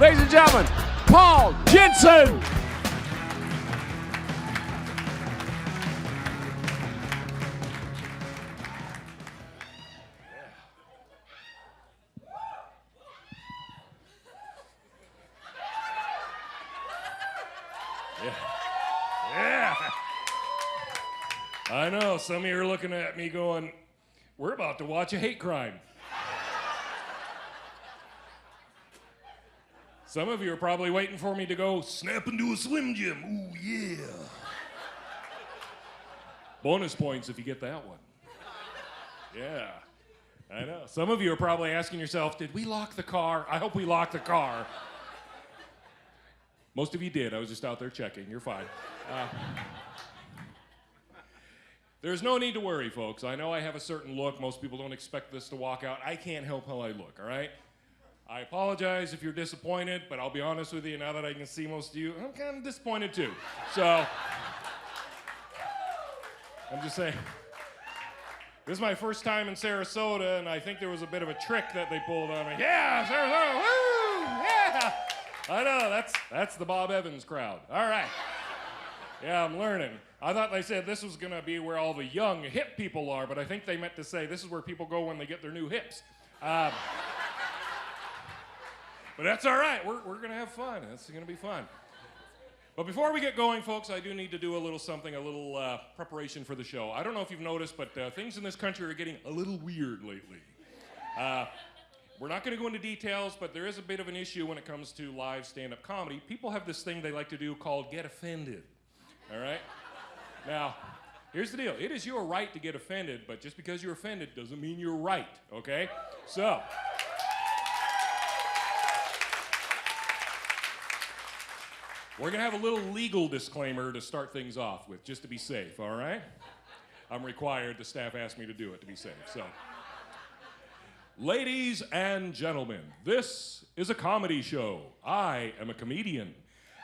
Ladies and gentlemen, Paul Jensen. Yeah. I know, some of you are looking at me going, we're about to watch a hate crime. Some of you are probably waiting for me to go snap into a Slim Jim. Ooh, yeah. Bonus points if you get that one. Yeah, I know. Some of you are probably asking yourself, did we lock the car? I hope we locked the car. Most of you did. I was just out there checking. You're fine. There's no need to worry, folks. I know I have a certain look. Most people don't expect this to walk out. I can't help how I look, all right? I apologize if you're disappointed, but I'll be honest with you, now that I can see most of you, I'm kind of disappointed too. So, I'm just saying, this is my first time in Sarasota, and I think there was a bit of a trick that they pulled on me. Yeah, Sarasota, woo, yeah! I know, that's the Bob Evans crowd. All right. Yeah, I'm learning. I thought they said this was gonna be where all the young, hip people are, but I think they meant to say this is where people go when they get their new hips. But that's all right, we're gonna have fun. It's gonna be fun. But before we get going, folks, I do need to do a little something, a little preparation for the show. I don't know if you've noticed, but things in this country are getting a little weird lately. We're not gonna go into details, but there is a bit of an issue when it comes to live stand-up comedy. People have this thing they like to do called get offended, all right? Now, here's the deal. It is your right to get offended, but just because you're offended doesn't mean you're right, okay? So, we're gonna have a little legal disclaimer to start things off with, just to be safe, all right? I'm required, the staff asked me to do it to be safe, so. Ladies and gentlemen, this is a comedy show. I am a comedian.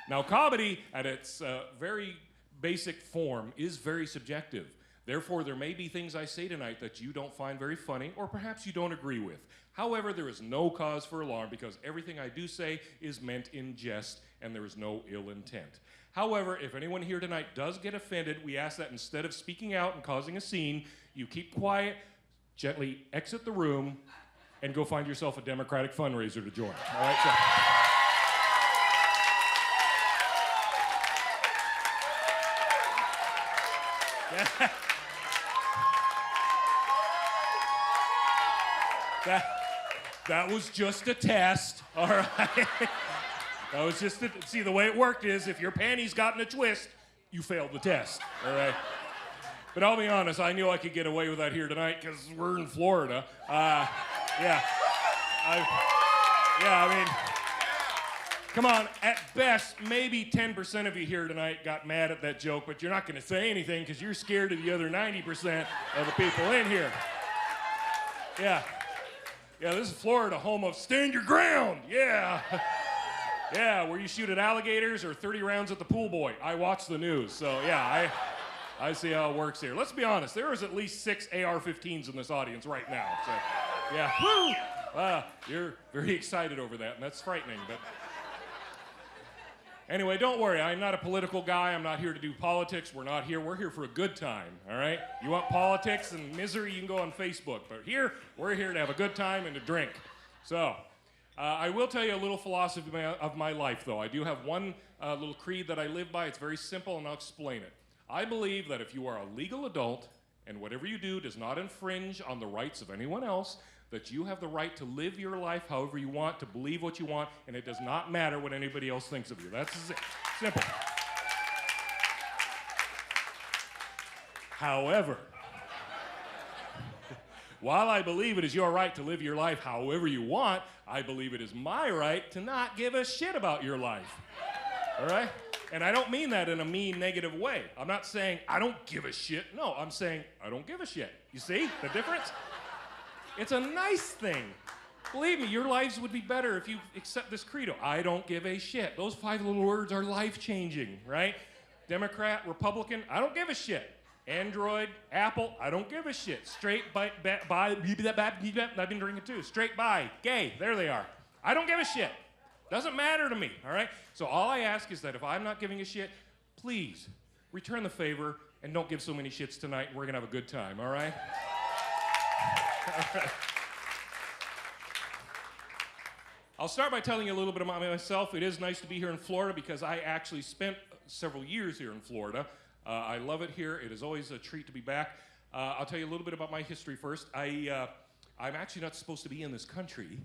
Now, comedy, at its very basic form, is very subjective. Therefore, there may be things I say tonight that you don't find very funny, or perhaps you don't agree with. However, there is no cause for alarm because everything I do say is meant in jest and there is no ill intent. However, if anyone here tonight does get offended, we ask that instead of speaking out and causing a scene, you keep quiet, gently exit the room, and go find yourself a Democratic fundraiser to join. All right? So. That was just a test, all right? That was just see, the way it worked is if your panties got in a twist, you failed the test, all right? But I'll be honest, I knew I could get away with that here tonight because we're in Florida. Yeah. I mean, come on, at best, maybe 10% of you here tonight got mad at that joke, but you're not gonna say anything because you're scared of the other 90% of the people in here. Yeah, this is Florida, home of stand your ground, yeah. Yeah, where you shoot at alligators or 30 rounds at the pool boy. I watch the news, so yeah, I see how it works here. Let's be honest, there is at least 6 AR-15s in this audience right now, so yeah, woo! You're very excited over that, and that's frightening, but anyway, don't worry, I'm not a political guy, I'm not here to do politics, we're here for a good time, all right? You want politics and misery, you can go on Facebook, but we're here to have a good time and to drink. So, I will tell you a little philosophy of my life, though. I do have one little creed that I live by. It's very simple, and I'll explain it. I believe that if you are a legal adult, and whatever you do does not infringe on the rights of anyone else, that you have the right to live your life however you want, to believe what you want, and it does not matter what anybody else thinks of you. That's it. Simple. However, while I believe it is your right to live your life however you want, I believe it is my right to not give a shit about your life. All right? And I don't mean that in a mean, negative way. I'm not saying I don't give a shit. No, I'm saying I don't give a shit. You see the difference? It's a nice thing. Believe me, your lives would be better if you accept this credo. I don't give a shit. Those 5 little words are life-changing, right? Democrat, Republican, I don't give a shit. Android, Apple, I don't give a shit. Straight by, I've been drinking too. Straight by, gay, there they are. I don't give a shit. Doesn't matter to me, all right? So all I ask is that if I'm not giving a shit, please return the favor and don't give so many shits tonight, and we're gonna have a good time, all right? All right. I'll start by telling you a little bit about myself. It is nice to be here in Florida because I actually spent several years here in Florida. I love it here. It is always a treat to be back. I'll tell you a little bit about my history first. I'm actually not supposed to be in this country.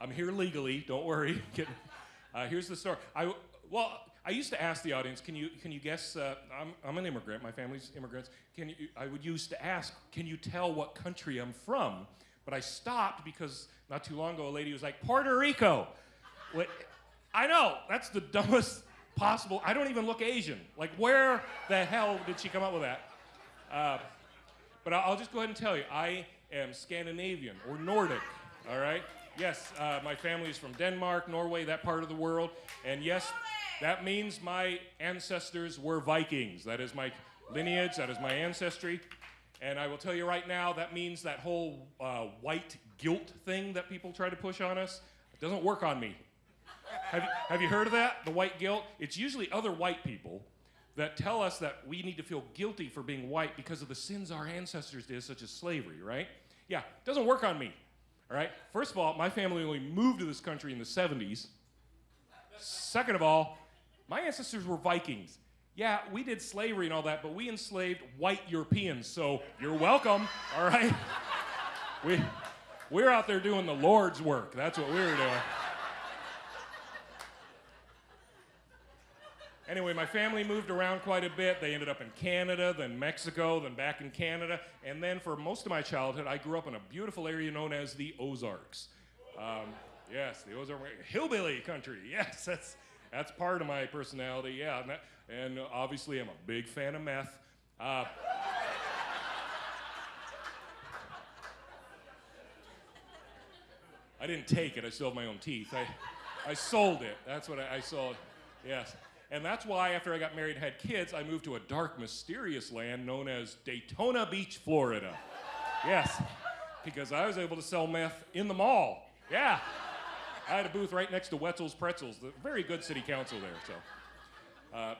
I'm here legally, don't worry. Here's the story. I used to ask the audience, can you guess, I'm an immigrant, my family's immigrants. I would used to ask, can you tell what country I'm from? But I stopped because not too long ago a lady was like, Puerto Rico. I know, that's the dumbest possible, I don't even look Asian. Like, where the hell did she come up with that? But I'll just go ahead and tell you, I am Scandinavian or Nordic, all right? Yes, my family is from Denmark, Norway, that part of the world. And yes, that means my ancestors were Vikings. That is my lineage, that is my ancestry. And I will tell you right now, that means that whole white guilt thing that people try to push on us, it doesn't work on me. Have you heard of that, the white guilt? It's usually other white people that tell us that we need to feel guilty for being white because of the sins our ancestors did, such as slavery, right? Yeah, it doesn't work on me. All right, first of all, my family only moved to this country in the 70s. Second of all, my ancestors were Vikings. Yeah, we did slavery and all that, but we enslaved white Europeans, so you're welcome, all right? We're out there doing the Lord's work. That's what we were doing. Anyway, my family moved around quite a bit. They ended up in Canada, then Mexico, then back in Canada. And then for most of my childhood, I grew up in a beautiful area known as the Ozarks. Yes, the Ozarks, hillbilly country. Yes, that's part of my personality, yeah. And obviously, I'm a big fan of meth. I didn't take it, I still have my own teeth. I sold it, that's what I sold, yes. And that's why after I got married and had kids, I moved to a dark, mysterious land known as Daytona Beach, Florida. Yes, because I was able to sell meth in the mall. Yeah. I had a booth right next to Wetzel's Pretzels, the very good city council there, so.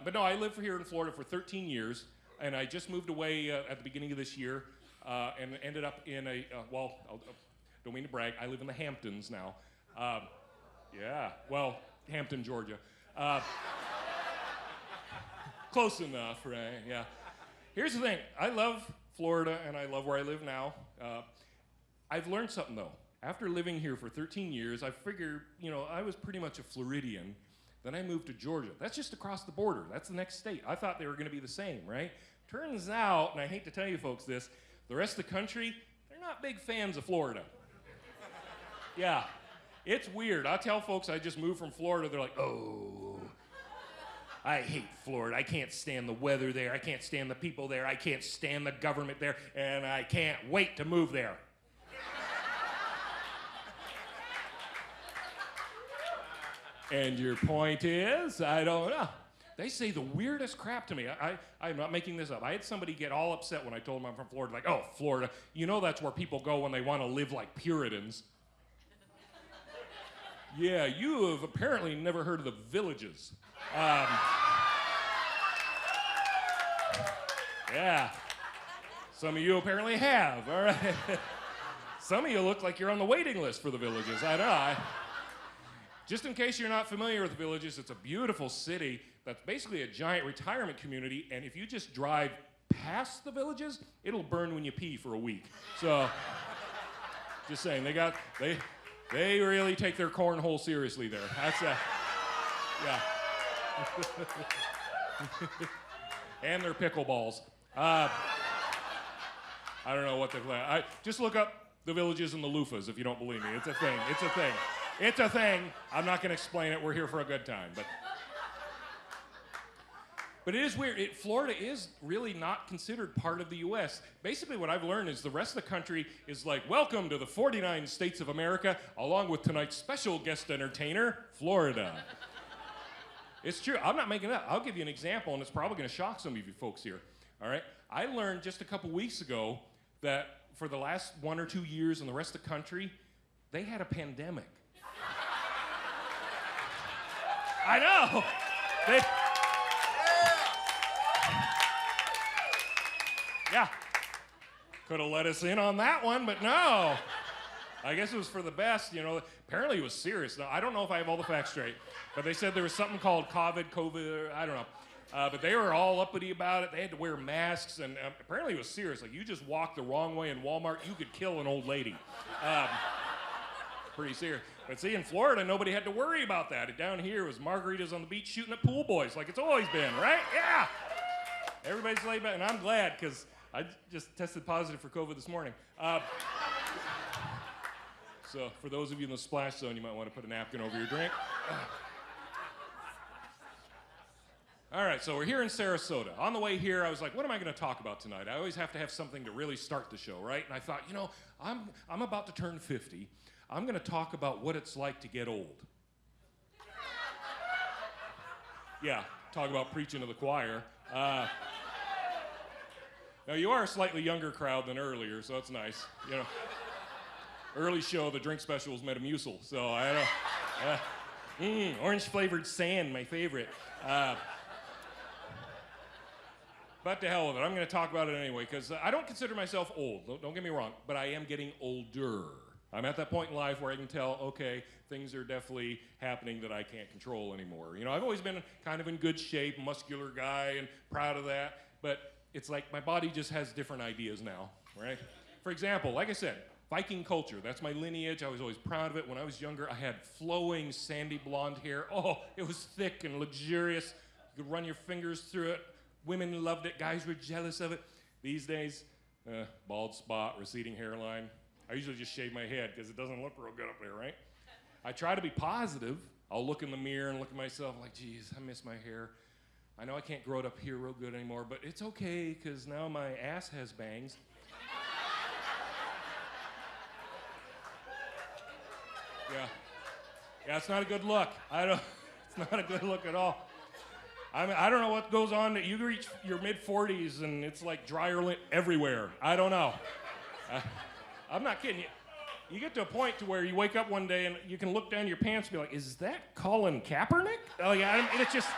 But no, I lived here in Florida for 13 years, and I just moved away at the beginning of this year, and ended up in I don't mean to brag, I live in the Hamptons now. Yeah, well, Hampton, Georgia. Close enough, right? Yeah. Here's the thing. I love Florida, and I love where I live now. I've learned something, though. After living here for 13 years, I figured, I was pretty much a Floridian. Then I moved to Georgia. That's just across the border. That's the next state. I thought they were going to be the same, right? Turns out, and I hate to tell you folks this, the rest of the country, they're not big fans of Florida. Yeah. It's weird. I tell folks I just moved from Florida, they're like, oh, I hate Florida. I can't stand the weather there. I can't stand the people there. I can't stand the government there. And I can't wait to move there. And your point is, I don't know. They say the weirdest crap to me. I'm not making this up. I had somebody get all upset when I told them I'm from Florida. Like, oh, Florida, that's where people go when they want to live like Puritans. Yeah, you have apparently never heard of the Villages. Yeah, some of you apparently have, all right? Some of you look like you're on the waiting list for the Villages, I know. Just in case you're not familiar with the Villages, it's a beautiful city that's basically a giant retirement community, and if you just drive past the Villages, it'll burn when you pee for a week. So, just saying, they really take their cornhole seriously there. That's yeah. And their pickleballs. I don't know what they're playing. Just look up the Villages and the loofahs if you don't believe me. It's a thing. It's a thing. It's a thing. I'm not going to explain it. We're here for a good time. But it is weird. Florida is really not considered part of the U.S. Basically, what I've learned is the rest of the country is like, welcome to the 49 states of America, along with tonight's special guest entertainer, Florida. It's true. I'm not making it up. I'll give you an example, and it's probably going to shock some of you folks here. All right? I learned just a couple weeks ago that for the last 1 or 2 years in the rest of the country, They had a pandemic. I know. Yeah. Could have let us in on that one, but no. I guess it was for the best, you know. Apparently it was serious. Now, I don't know if I have all the facts straight, but they said there was something called COVID, I don't know. But they were all uppity about it. They had to wear masks, and apparently it was serious. Like, you just walked the wrong way in Walmart, you could kill an old lady. Pretty serious. But see, in Florida, nobody had to worry about that. Down here was margaritas on the beach shooting at pool boys like it's always been, right? Yeah. Everybody's laid back, and I'm glad, because I just tested positive for COVID this morning. So for those of you in the splash zone, you might want to put a napkin over your drink. All right, so we're here in Sarasota. On the way here, I was like, what am I going to talk about tonight? I always have to have something to really start the show, right? And I thought, you know, I'm about to turn 50. I'm going to talk about what it's like to get old. Yeah, talk about preaching to the choir. Now, you are a slightly younger crowd than earlier, so that's nice. You know, early show, the drink special was Metamucil, so I don't know. Orange-flavored sand, my favorite. But to hell with it, I'm going to talk about it anyway, because I don't consider myself old, don't get me wrong, but I am getting older. I'm at that point in life where I can tell, okay, things are definitely happening that I can't control anymore. You know, I've always been kind of in good shape, muscular guy, and proud of that, but it's like my body just has different ideas now, right? For example, like I said, Viking culture, that's my lineage. I was always proud of it. When I was younger, I had flowing, sandy blonde hair. Oh, it was thick and luxurious. You could run your fingers through it. Women loved it. Guys were jealous of it. These days, bald spot, receding hairline. I usually just shave my head because it doesn't look real good up there, right? I try to be positive. I'll look in the mirror and look at myself like, geez, I miss my hair. I know I can't grow it up here real good anymore, but it's okay because now my ass has bangs. Yeah, it's not a good look. It's not a good look at all. I don't know what goes on. You reach your mid-40s and it's like dryer lint everywhere. I don't know. I'm not kidding you. You get to a point to where you wake up one day and you can look down your pants and be like, is that Colin Kaepernick? Like, it's just...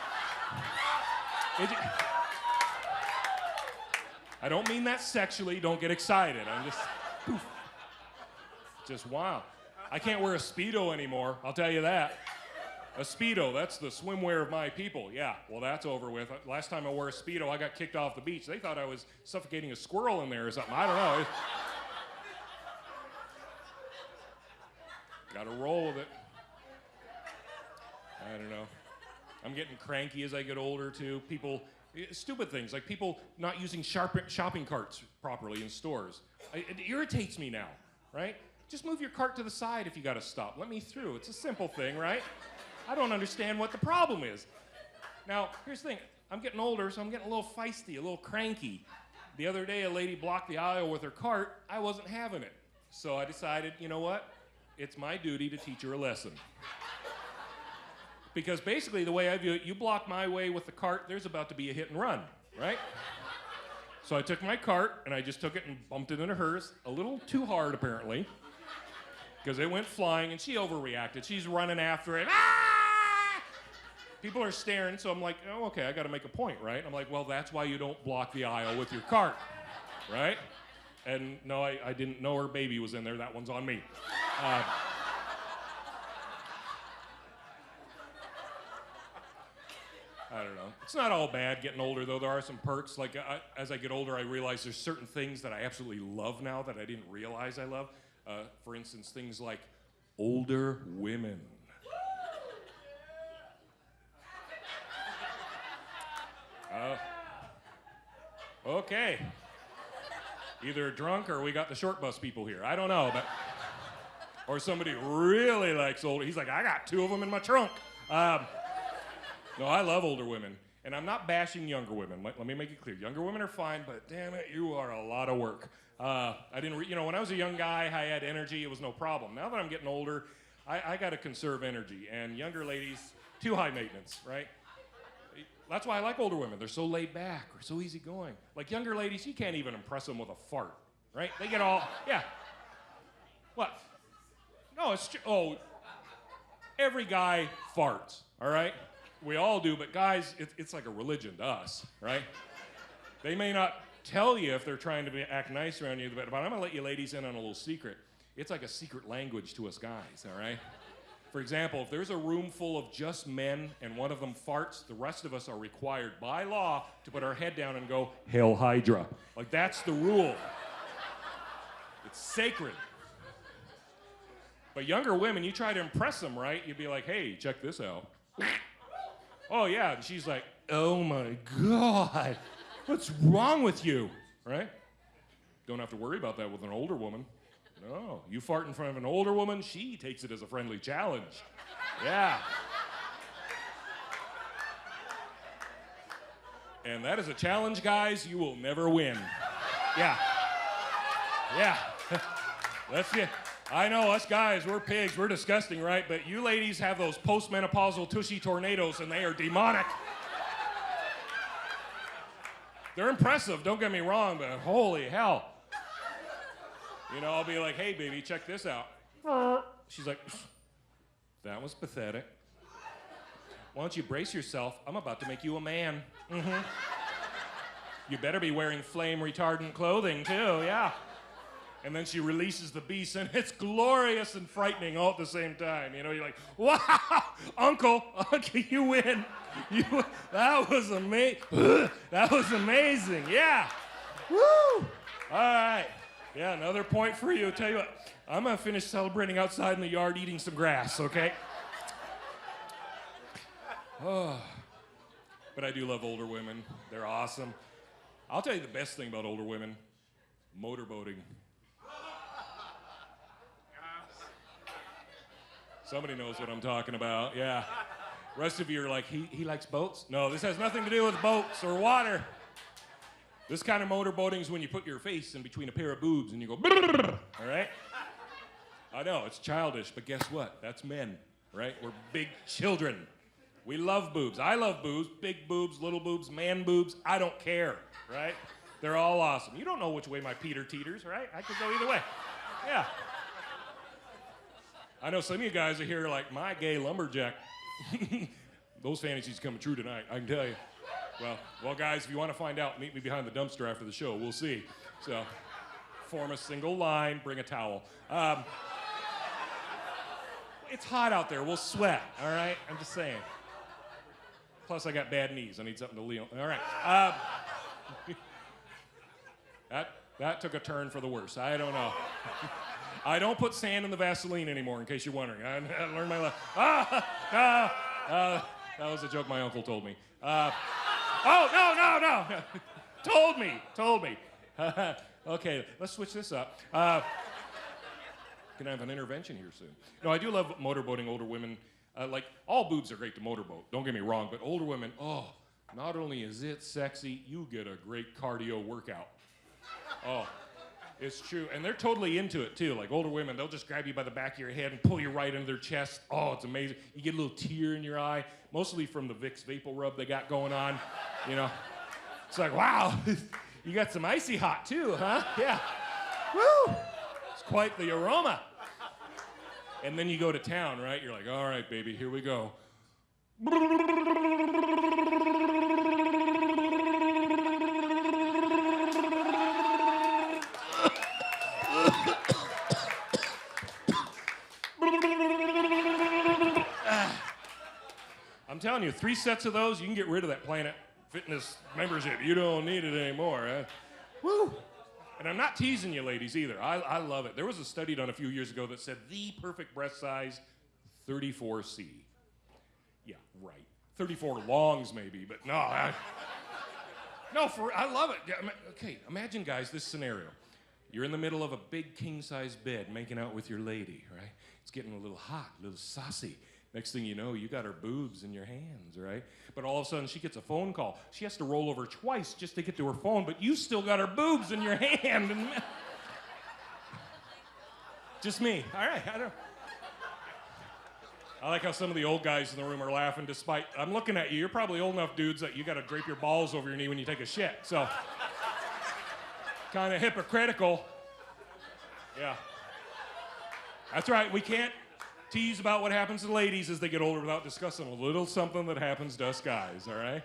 I don't mean that sexually. Don't get excited. I'm just... Poof. Just wow. I can't wear a Speedo anymore, I'll tell you that. A Speedo, that's the swimwear of my people. Yeah, well, that's over with. Last time I wore a Speedo, I got kicked off the beach. They thought I was suffocating a squirrel in there or something. I don't know. Gotta roll with it. I don't know. I'm getting cranky as I get older, too. People, stupid things, like people not using shopping carts properly in stores. It irritates me now, right? Just move your cart to the side if you gotta stop. Let me through. It's a simple thing, right? I don't understand what the problem is. Now, here's the thing. I'm getting older, so I'm getting a little feisty, a little cranky. The other day, a lady blocked the aisle with her cart. I wasn't having it. So I decided, you know what? It's my duty to teach her a lesson. Because basically, the way I view it, you block my way with the cart, there's about to be a hit and run, right? So I took my cart, and I just took it and bumped it into hers, a little too hard, apparently, because it went flying, and she overreacted. She's running after it. Ah! People are staring, so I'm like, oh, okay, I got to make a point, right? I'm like, well, that's why you don't block the aisle with your cart, right? And no, I didn't know her baby was in there. That one's on me. I don't know. It's not all bad getting older, though. There are some perks. Like, as I get older, I realize there's certain things that I absolutely love now that I didn't realize I love. For instance, things like older women. Okay. Either drunk or we got the short bus people here. I don't know, but... Or somebody really likes older. He's like, I got 2 of them in my trunk. No, I love older women. And I'm not bashing younger women. Let me make it clear. Younger women are fine, but damn it, you are a lot of work. When I was a young guy, I had energy. It was no problem. Now that I'm getting older, I got to conserve energy. And younger ladies, too high maintenance, right? That's why I like older women. They're so laid back or so easygoing. Like younger ladies, you can't even impress them with a fart, right? They get all, yeah. What? No, No, it's oh, every guy farts, all right? We all do, but guys, it's like a religion to us, right? They may not tell you if they're trying to act nice around you, but I'm gonna let you ladies in on a little secret. It's like a secret language to us guys, all right? For example, if there's a room full of just men and one of them farts, the rest of us are required by law to put our head down and go, Hail Hydra. Like, that's the rule. It's sacred. But younger women, you try to impress them, right? You'd be like, hey, check this out. Oh, yeah. And she's like, oh, my God. What's wrong with you, right? Don't have to worry about that with an older woman. No, you fart in front of an older woman, she takes it as a friendly challenge. Yeah. And that is a challenge, guys, you will never win. Yeah. Yeah. That's it. I know, us guys, we're pigs, we're disgusting, right? But you ladies have those postmenopausal tushy tornadoes, and they are demonic. They're impressive, don't get me wrong, but holy hell. You know, I'll be like, hey, baby, check this out. She's like, that was pathetic. Why don't you brace yourself? I'm about to make you a man. Mm-hmm. You better be wearing flame retardant clothing, too, yeah. And then she releases the beast, and it's glorious and frightening all at the same time. You know, you're like, wow, Uncle, you win. That was amazing. That was amazing, yeah. Woo! All right. Yeah, another point for you. Tell you what, I'm gonna finish celebrating outside in the yard eating some grass, okay? Oh. But I do love older women. They're awesome. I'll tell you the best thing about older women, motorboating. Somebody knows what I'm talking about, yeah. Rest of you are like, he likes boats? No, this has nothing to do with boats or water. This kind of motorboating is when you put your face in between a pair of boobs and you go, all right? I know, it's childish, but guess what? That's men, right? We're big children. We love boobs. I love boobs, big boobs, little boobs, man boobs. I don't care, right? They're all awesome. You don't know which way my Peter teeters, right? I could go either way. Yeah. I know some of you guys are here like, my gay lumberjack. Those fantasies coming true tonight, I can tell you. Well, guys, if you want to find out, meet me behind the dumpster after the show. We'll see. So, form a single line, bring a towel. It's hot out there. We'll sweat, all right? I'm just saying. Plus, I got bad knees. I need something to lean on. All right. That took a turn for the worse. I don't know. I don't put sand in the Vaseline anymore, in case you're wondering. I learned my lesson. That was a joke my uncle told me. Oh, no. Told me. Okay, let's switch this up. Gonna have an intervention here soon. No, I do love motorboating older women. Like, all boobs are great to motorboat, don't get me wrong, but older women, oh, not only is it sexy, you get a great cardio workout. Oh, it's true. And they're totally into it, too. Like, older women, they'll just grab you by the back of your head and pull you right into their chest. Oh, it's amazing. You get a little tear in your eye, mostly from the Vicks Vapor Rub they got going on, you know. It's like, wow, you got some icy hot, too, huh? Yeah. Woo! It's quite the aroma. And then you go to town, right? You're like, all right, baby, here we go. I'm telling you, 3 sets of those, you can get rid of that Planet Fitness membership. You don't need it anymore. Huh? Woo! And I'm not teasing you ladies either. I love it. There was a study done a few years ago that said the perfect breast size, 34C. Yeah, right. 34 longs maybe, but no. I love it. Okay, imagine, guys, this scenario. You're in the middle of a big king-size bed making out with your lady, right? It's getting a little hot, a little saucy. Next thing you know, you got her boobs in your hands, right? But all of a sudden, she gets a phone call. She has to roll over twice just to get to her phone, but you still got her boobs in your hand. And just me. All right, I like how some of the old guys in the room are laughing despite, I'm looking at you. You're probably old enough dudes that you got to drape your balls over your knee when you take a shit. So, kind of hypocritical. Yeah. That's right, we can't tease about what happens to ladies as they get older without discussing a little something that happens to us guys, all right?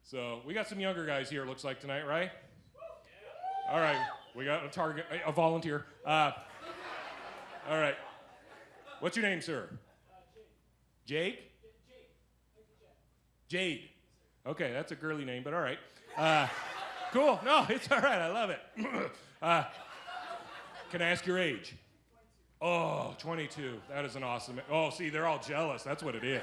So we got some younger guys here, it looks like, tonight, right? All right, we got a target, a volunteer. All right. What's your name, sir? Jake? Jade. Okay, that's a girly name, but all right. Cool. No, it's all right. I love it. Can I ask your age? Oh, 22. That is an awesome. Oh, see, they're all jealous. That's what it is.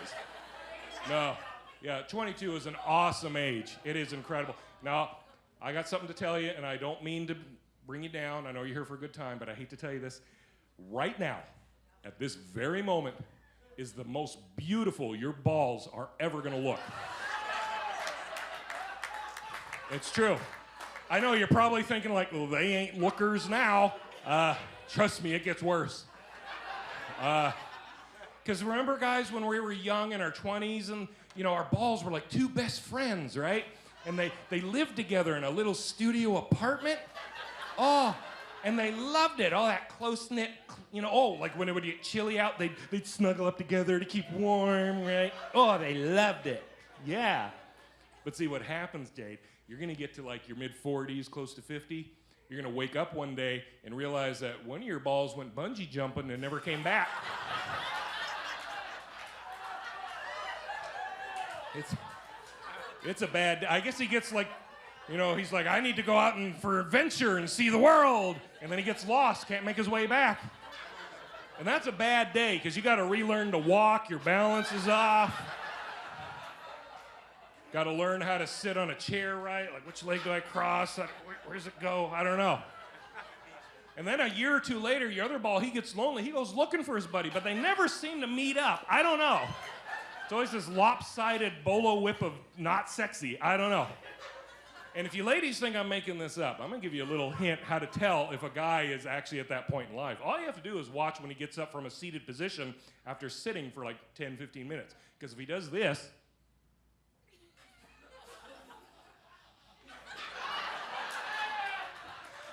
No. Yeah, 22 is an awesome age. It is incredible. Now, I got something to tell you, and I don't mean to bring you down. I know you're here for a good time, but I hate to tell you this. Right now, at this very moment, is the most beautiful your balls are ever going to look. It's true. I know you're probably thinking like, well, they ain't lookers now. Trust me, it gets worse. Because remember, guys, when we were young in our 20s and, you know, our balls were like two best friends, right? And they lived together in a little studio apartment. Oh, and they loved it. All that close-knit, you know, oh, like when it would get chilly out, they'd snuggle up together to keep warm, right? Oh, they loved it. Yeah. But see, what happens, Jade, you're going to get to like your mid-40s, close to 50. You're going to wake up one day and realize that one of your balls went bungee jumping and never came back. It's a bad, I guess he gets like, you know, he's like, I need to go out and for adventure and see the world. And then he gets lost, can't make his way back. And that's a bad day because you got to relearn to walk, your balance is off. Got to learn how to sit on a chair right, like which leg do I cross? Where does it go? I don't know. And then a year or two later, your other ball, he gets lonely. He goes looking for his buddy, but they never seem to meet up. I don't know. It's always this lopsided bolo whip of not sexy. I don't know. And if you ladies think I'm making this up, I'm going to give you a little hint how to tell if a guy is actually at that point in life. All you have to do is watch when he gets up from a seated position after sitting for like 10, 15 minutes. Because if he does this,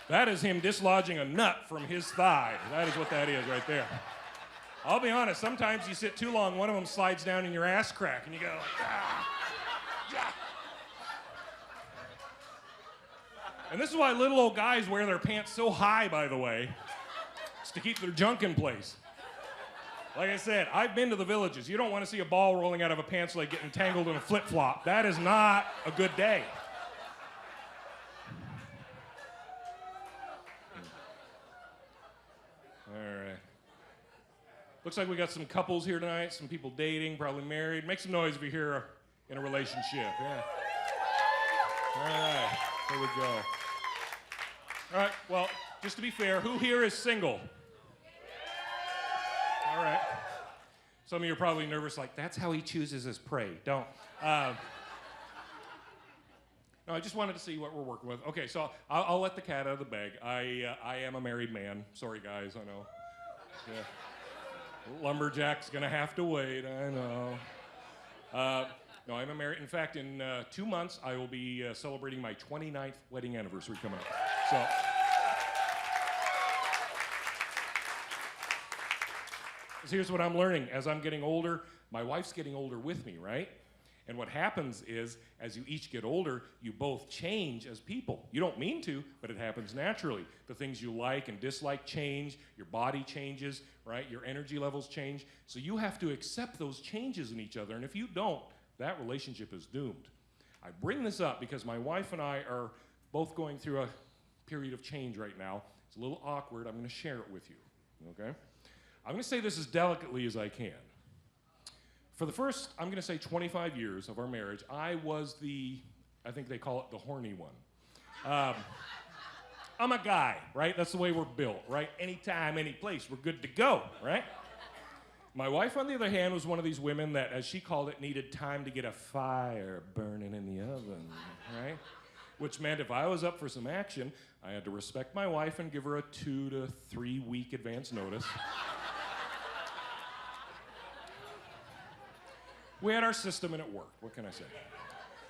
that is him dislodging a nut from his thigh. That is what that is right there. I'll be honest, sometimes you sit too long, one of them slides down in your ass crack, and you go like, ah, yeah. And this is why little old guys wear their pants so high, by the way. It's to keep their junk in place. Like I said, I've been to the villages. You don't want to see a ball rolling out of a pants leg getting tangled in a flip-flop. That is not a good day. Looks like we got some couples here tonight, some people dating, probably married. Make some noise if you're here in a relationship. Yeah. All right, here we go. All right, well, just to be fair, who here is single? All right. Some of you are probably nervous, like, that's how he chooses his prey. Don't. No, I just wanted to see what we're working with. Okay, so I'll let the cat out of the bag. I am a married man. Sorry, guys, I know. Yeah. Lumberjack's gonna have to wait, I know. No, I'm a married. In fact, in 2 months, I will be celebrating my 29th wedding anniversary coming up. So here's what I'm learning. As I'm getting older, my wife's getting older with me, right? And what happens is, as you each get older, you both change as people. You don't mean to, but it happens naturally. The things you like and dislike change, your body changes, right? Your energy levels change. So you have to accept those changes in each other. And if you don't, that relationship is doomed. I bring this up because my wife and I are both going through a period of change right now. It's a little awkward. I'm going to share it with you, okay? I'm going to say this as delicately as I can. For the first, I'm going to say 25 years of our marriage, I was I think they call it the horny one. I'm a guy, right? That's the way we're built, right? Anytime, any place, we're good to go, right? My wife, on the other hand, was one of these women that, as she called it, needed time to get a fire burning in the oven, right? Which meant if I was up for some action, I had to respect my wife and give her a 2 to 3 week advance notice. We had our system and it worked. What can I say?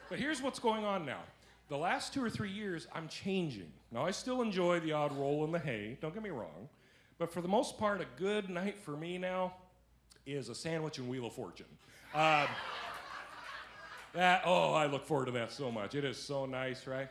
But here's what's going on now. The last 2 or 3 years, I'm changing. Now, I still enjoy the odd roll in the hay, don't get me wrong. But for the most part, a good night for me now is a sandwich and Wheel of Fortune. I look forward to that so much. It is so nice, right?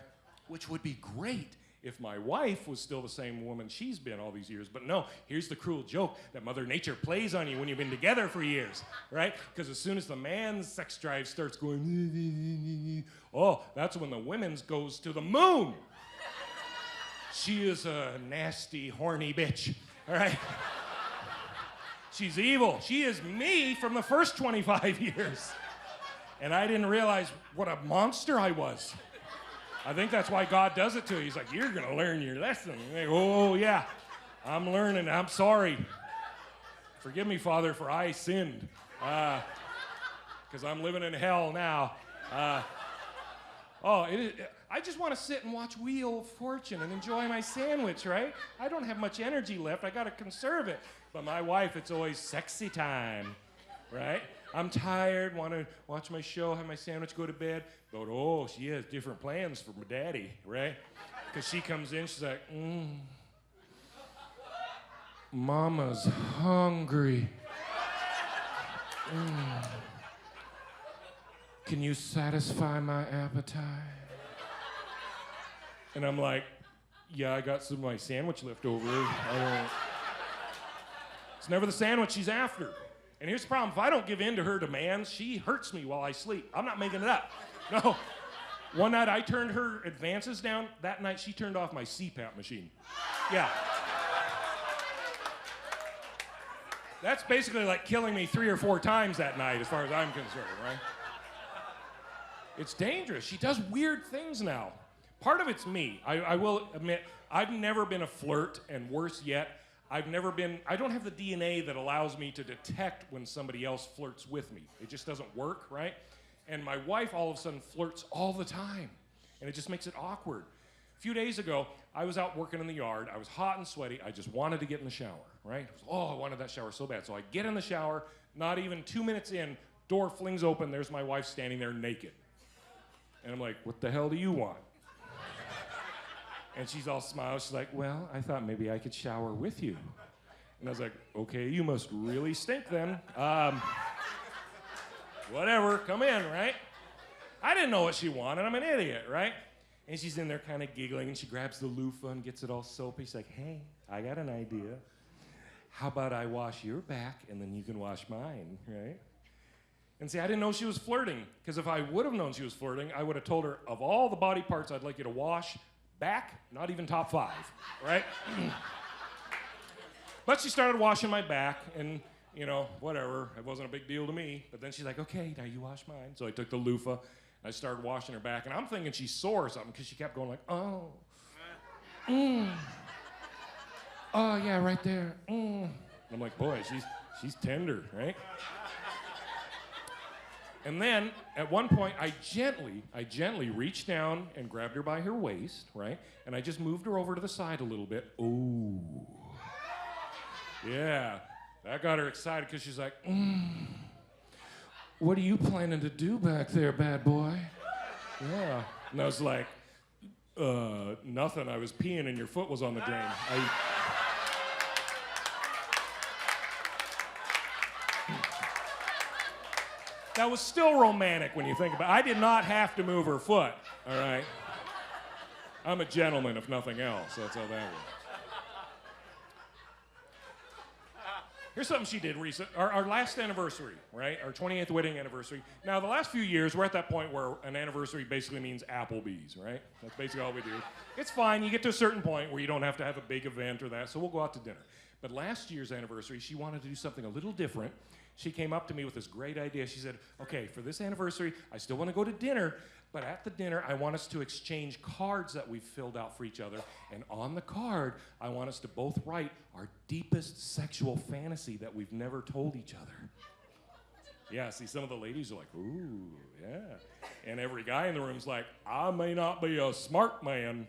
Which would be great if my wife was still the same woman she's been all these years. But no, here's the cruel joke that Mother Nature plays on you when you've been together for years, right? Because as soon as the man's sex drive starts going, oh, that's when the women's goes to the moon. She is a nasty, horny bitch, all right? She's evil. She is me from the first 25 years. And I didn't realize what a monster I was. I think that's why God does it to you. He's like, you're going to learn your lesson. Like, oh, yeah, I'm learning. I'm sorry. Forgive me, Father, for I sinned. Because I'm living in hell now. I just want to sit and watch Wheel of Fortune and enjoy my sandwich, right? I don't have much energy left. I got to conserve it. But my wife, it's always sexy time, right? I'm tired, want to watch my show, have my sandwich, go to bed. But, oh, she has different plans for my daddy, right? Because she comes in, she's like, Mama's hungry. Can you satisfy my appetite? And I'm like, yeah, I got some of my sandwich left over. It's never the sandwich she's after. And here's the problem. If I don't give in to her demands, she hurts me while I sleep. I'm not making it up. No. One night I turned her advances down. That night she turned off my CPAP machine. Yeah. That's basically like killing me 3 or 4 times that night as far as I'm concerned, right? It's dangerous. She does weird things now. Part of it's me. I will admit, I've never been a flirt, and worse yet, I don't have the DNA that allows me to detect when somebody else flirts with me. It just doesn't work, right? And my wife all of a sudden flirts all the time, and it just makes it awkward. A few days ago, I was out working in the yard. I was hot and sweaty. I just wanted to get in the shower, right? I wanted that shower so bad. So I get in the shower, not even 2 minutes in, door flings open, there's my wife standing there naked. And I'm like, what the hell do you want? And she's all smiles. She's like, well, I thought maybe I could shower with you. And I was like, okay, you must really stink then. Whatever, come in, right? I didn't know what she wanted. I'm an idiot, right? And she's in there kind of giggling, and she grabs the loofah and gets it all soapy. She's like, hey, I got an idea. How about I wash your back, and then you can wash mine, right? And see, I didn't know she was flirting, because if I would have known she was flirting, I would have told her, of all the body parts I'd like you to wash, back, not even top 5, right? But she started washing my back, and, whatever. It wasn't a big deal to me. But then she's like, okay, now you wash mine. So I took the loofah, and I started washing her back, and I'm thinking she's sore or something, because she kept going like, oh, oh, yeah, right there, And I'm like, boy, she's tender, right? And then, at one point, I gently reached down and grabbed her by her waist, right? And I just moved her over to the side a little bit. Oh. Yeah. That got her excited because she's like, what are you planning to do back there, bad boy? Yeah. And I was like, nothing. I was peeing and your foot was on the drain. That was still romantic when you think about it. I did not have to move her foot, all right? I'm a gentleman, if nothing else. That's how that works. Here's something she did recent. Our last anniversary, right? Our 28th wedding anniversary. Now, the last few years, we're at that point where an anniversary basically means Applebee's, right? That's basically all we do. It's fine. You get to a certain point where you don't have to have a big event or that, so we'll go out to dinner. But last year's anniversary, she wanted to do something a little different. She came up to me with this great idea. She said, okay, for this anniversary, I still want to go to dinner, but at the dinner, I want us to exchange cards that we've filled out for each other. And on the card, I want us to both write our deepest sexual fantasy that we've never told each other. Yeah, see, some of the ladies are like, ooh, yeah. And every guy in the room's like, I may not be a smart man,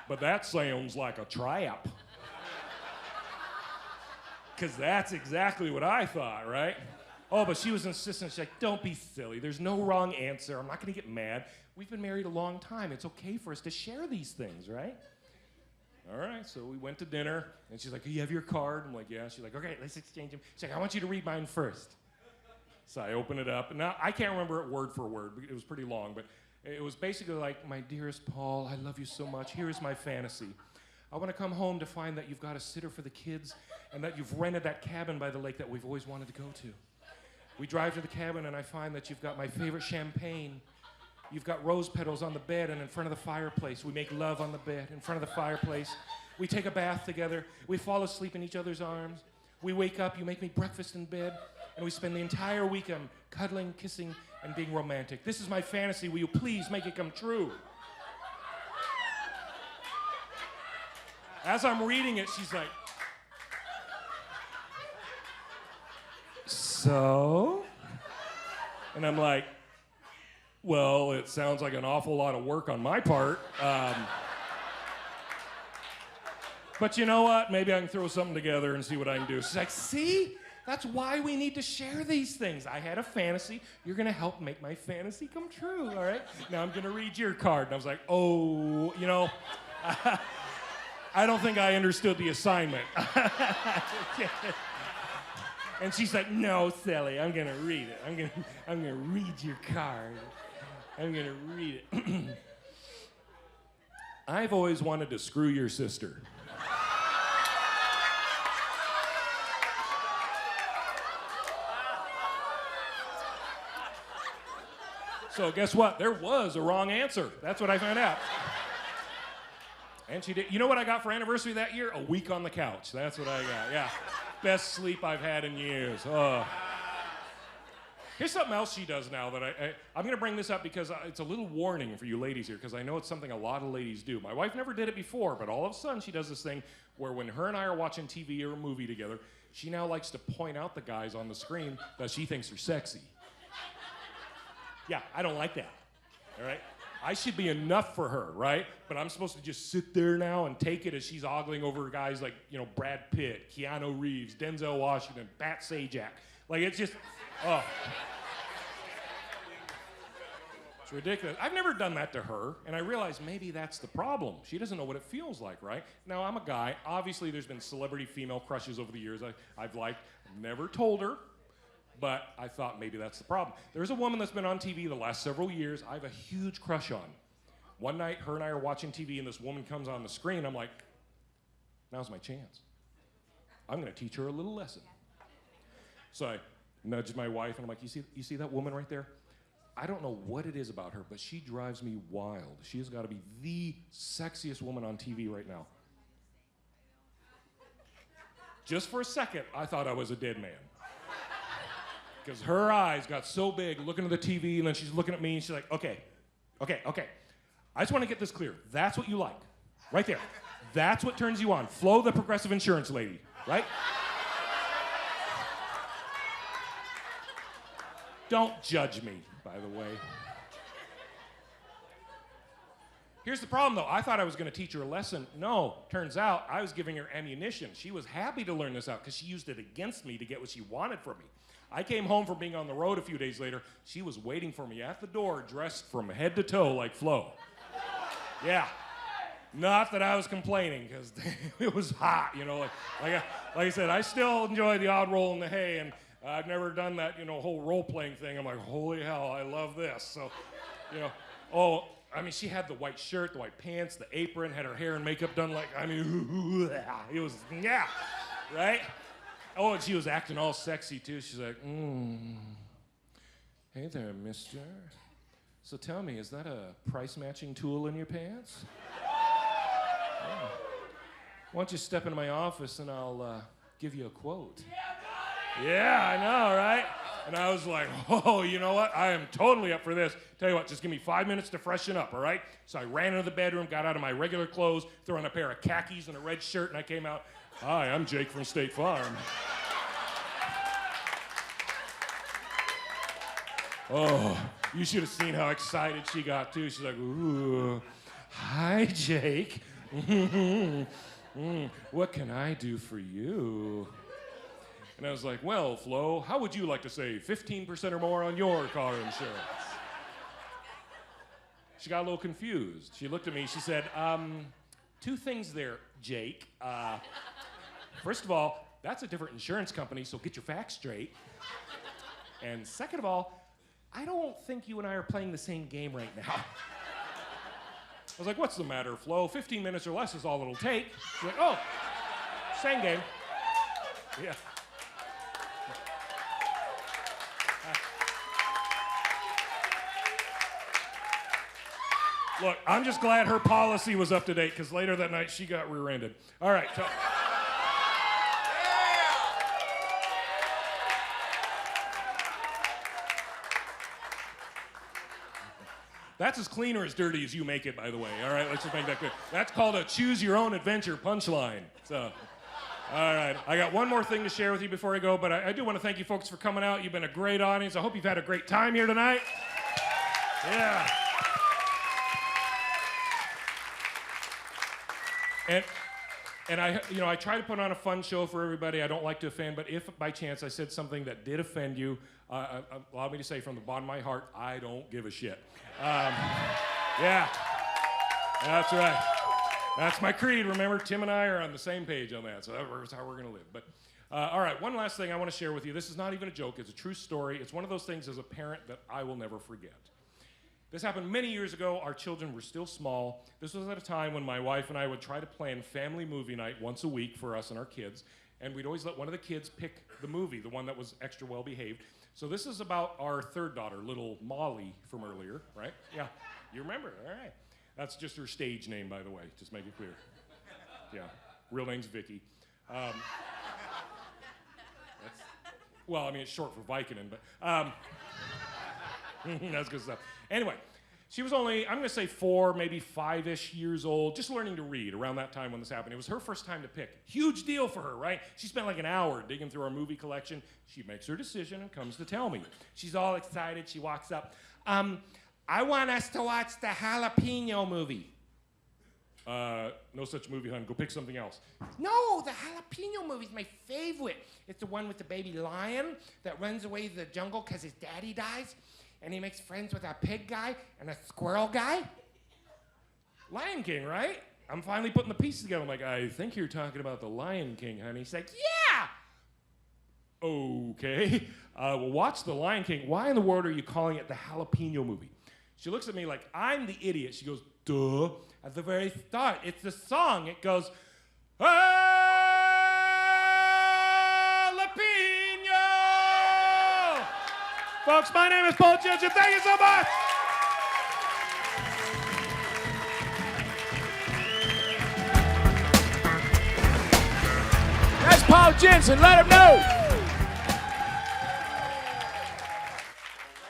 but that sounds like a trap. Because that's exactly what I thought, right? Oh, but she was insistent. She's like, don't be silly. There's no wrong answer. I'm not going to get mad. We've been married a long time. It's okay for us to share these things, right? All right, so we went to dinner, and she's like, you have your card? I'm like, yeah. She's like, okay, let's exchange them. She's like, I want you to read mine first. So I open it up, and now I can't remember it word for word. It was pretty long, but it was basically like, my dearest Paul, I love you so much. Here is my fantasy. I want to come home to find that you've got a sitter for the kids and that you've rented that cabin by the lake that we've always wanted to go to. We drive to the cabin, and I find that you've got my favorite champagne. You've got rose petals on the bed and in front of the fireplace. We make love on the bed in front of the fireplace. We take a bath together. We fall asleep in each other's arms. We wake up, you make me breakfast in bed, and we spend the entire weekend cuddling, kissing, and being romantic. This is my fantasy. Will you please make it come true? As I'm reading it, she's like, so? And I'm like, well, it sounds like an awful lot of work on my part. But you know what? Maybe I can throw something together and see what I can do. She's like, see? That's why we need to share these things. I had a fantasy. You're going to help make my fantasy come true, all right? Now I'm going to read your card. And I was like, oh, you know, I don't think I understood the assignment. And she's like, no, Sally, I'm going to read it. I'm going to read your card. I'm going to read it. I've always wanted to screw your sister. So guess what? There was a wrong answer. That's what I found out. And she did. You know what I got for anniversary that year? A week on the couch. That's what I got. Yeah. Best sleep I've had in years. Oh. Here's something else she does now that I'm going to bring this up because it's a little warning for you ladies here because I know it's something a lot of ladies do. My wife never did it before, but all of a sudden she does this thing where when her and I are watching TV or a movie together, she now likes to point out the guys on the screen that she thinks are sexy. Yeah, I don't like that, all right? I should be enough for her, right? But I'm supposed to just sit there now and take it as she's ogling over guys like, you know, Brad Pitt, Keanu Reeves, Denzel Washington, Bat Sajak. Like, it's just, oh. It's ridiculous. I've never done that to her, and I realize maybe that's the problem. She doesn't know what it feels like, right? Now, I'm a guy. Obviously, there's been celebrity female crushes over the years I've liked. Never told her. But I thought maybe that's the problem. There's a woman that's been on TV the last several years I have a huge crush on. One night, her and I are watching TV, and this woman comes on the screen. I'm like, now's my chance. I'm going to teach her a little lesson. So I nudged my wife, and I'm like, you see that woman right there? I don't know what it is about her, but she drives me wild. She has got to be the sexiest woman on TV right now. Just for a second, I thought I was a dead man. Because her eyes got so big looking at the TV, and then she's looking at me, and she's like, okay. I just want to get this clear. That's what you like, right there. That's what turns you on. Flo, the Progressive Insurance lady, right? Don't judge me, by the way. Here's the problem, though. I thought I was going to teach her a lesson. No, turns out I was giving her ammunition. She was happy to learn this out because she used it against me to get what she wanted from me. I came home from being on the road a few days later. She was waiting for me at the door, dressed from head to toe like Flo. Yeah. Not that I was complaining, because it was hot, you know. Like I said, I still enjoy the odd roll in the hay, and I've never done that, you know, whole role-playing thing. I'm like, holy hell, I love this. So, you know, oh, I mean, she had the white shirt, the white pants, the apron, had her hair and makeup done like, I mean, it was, yeah, right? Oh, and she was acting all sexy, too. She's like, hey there, mister. So tell me, is that a price-matching tool in your pants? Yeah. Why don't you step into my office and I'll give you a quote. Yeah, I know, right? And I was like, oh, you know what? I am totally up for this. Tell you what, just give me 5 minutes to freshen up, all right? So I ran into the bedroom, got out of my regular clothes, threw on a pair of khakis and a red shirt, and I came out, hi, I'm Jake from State Farm. Oh, you should have seen how excited she got, too. She's like, ooh, hi, Jake. What can I do for you? And I was like, well, Flo, how would you like to save 15% or more on your car insurance? She got a little confused. She looked at me, she said, Two things there, Jake. First of all, that's a different insurance company, so get your facts straight. And second of all, I don't think you and I are playing the same game right now. I was like, what's the matter, Flo? 15 minutes or less is all it'll take. She's like, oh, same game. Yeah. Look, I'm just glad her policy was up to date, because later that night she got rear-ended. All right. So that's as clean or as dirty as you make it, by the way. All right, let's just make that clear. That's called a choose-your-own-adventure punchline. So, all right. I got one more thing to share with you before I go, but I do want to thank you folks for coming out. You've been a great audience. I hope you've had a great time here tonight. Yeah. And I try to put on a fun show for everybody. I don't like to offend, but if by chance I said something that did offend you, allow me to say from the bottom of my heart, I don't give a shit. Yeah, that's right. That's my creed. Remember, Tim and I are on the same page on that, so that's how we're going to live. But all right, one last thing I want to share with you. This is not even a joke. It's a true story. It's one of those things as a parent that I will never forget. This happened many years ago. Our children were still small. This was at a time when my wife and I would try to plan family movie night once a week for us and our kids, and we'd always let one of the kids pick the movie, the one that was extra well-behaved. So this is about our third daughter, little Molly from earlier, right? Yeah, you remember, all right. That's just her stage name, by the way, just make it clear. Yeah, real name's Vicky. Well, I mean, it's short for Viking, but that's good stuff. Anyway, she was only, I'm going to say 4, maybe 5-ish years old, just learning to read around that time when this happened. It was her first time to pick. Huge deal for her, right? She spent like an hour digging through our movie collection. She makes her decision and comes to tell me. She's all excited. She walks up. I want us to watch the jalapeno movie. No such movie, hon. Go pick something else. No, the jalapeno movie's my favorite. It's the one with the baby lion that runs away to the jungle because his daddy dies. And he makes friends with a pig guy and a squirrel guy. Lion King, right? I'm finally putting the pieces together. I'm like, I think you're talking about the Lion King, honey. He's like, yeah! Okay. Well, watch the Lion King. Why in the world are you calling it the jalapeno movie? She looks at me like I'm the idiot. She goes, duh. At the very start, it's the song. It goes, folks, my name is Paul Jensen. Thank you so much. That's Paul Jensen. Let him know.